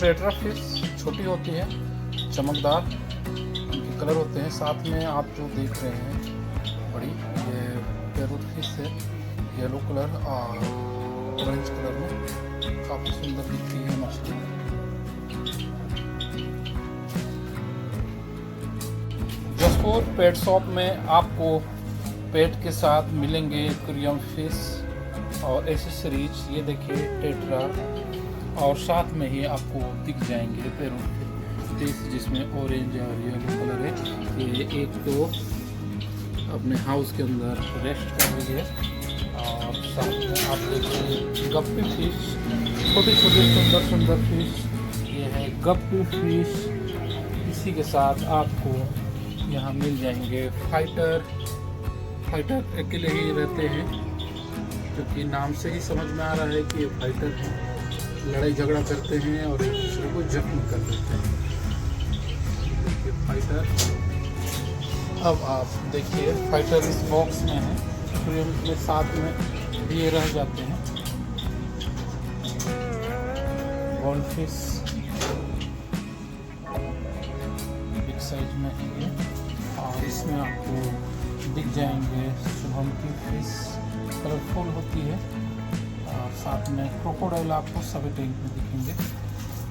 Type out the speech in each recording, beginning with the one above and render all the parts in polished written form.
Tetra fish छोटी होती है, चमकदार इनके कलर होते हैं। साथ में आप जो देख रहे हैं बड़ी, ये पैरोट फिश है, येलो कलर और ऑरेंज कलर में काफ़ी सुंदर दिखती है मछली। जसपुर पेट शॉप में आपको पेट के साथ मिलेंगे एक्वेरियम फिश और एसेसरीज। ये देखिए टेट्रा, और साथ में ही आपको दिख जाएंगे पैरोट फिश जिसमें ऑरेंज और येलो कलर है। ये एक तो अपने हाउस के अंदर रेस्ट कर रही है, और साथ में आप देखिए गप्पी फिश, छोटे छोटे सुंदर सुंदर फिश। ये है गप्पी फिश। इसी के साथ आपको यहाँ मिल जाएंगे फाइटर अकेले ही रहते हैं, क्योंकि नाम से ही समझ में आ रहा है कि ये फाइटर हैं, लड़ाई झगड़ा करते हैं और एक दूसरे को जख्म कर देते हैं। देखिए फाइटर। अब आप देखिए फाइटर इस बॉक्स में है, फिर उनके साथ में ये रह जाते हैं। गोल्ड फिश बिग साइज में है ये, और इसमें आपको दिख जाएंगे शुभम की फिश, कलरफुल होती है। और साथ में क्रोकोडाइल आपको सभी टैंक में दिखेंगे।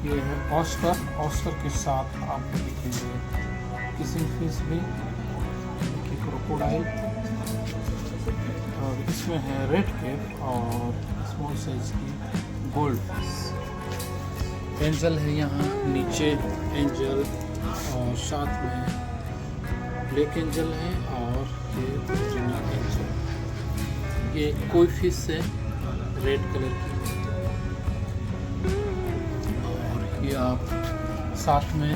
ये है ऑस्कर के साथ आपको दिखेंगे किसिंग फिश भी, देखिए क्रोकोडाइल। और इसमें है रेड कैप और स्मॉल साइज की गोल्ड फिश। एंजल है यहाँ नीचे, एंजल, और साथ में ब्लैक एंजल है, और ये ओरिजिनल एंजल। ये कोई फिश है रेड कलर की। और ये आप साथ में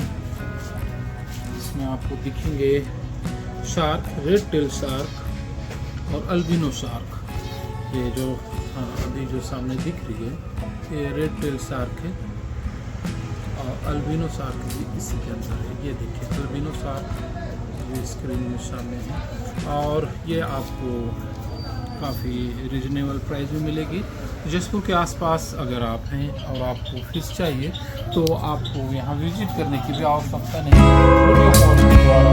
इसमें आपको दिखेंगे शार्क, रेड टेल शार्क और अल्बिनो शार्क। ये जो अभी जो सामने दिख रही है ये रेड टेल शार्क है, और अल्बिनो शार्क भी इसी के अंदर है। ये देखिए अल्बिनो शार्क ये स्क्रीन में सामने है, और ये आपको काफ़ी रिजनेबल प्राइस में मिलेगी। जसपुर के आसपास अगर आप हैं और आपको फिश चाहिए तो आपको यहाँ विजिट करने की भी आवश्यकता नहीं, वीडियो कॉल के द्वारा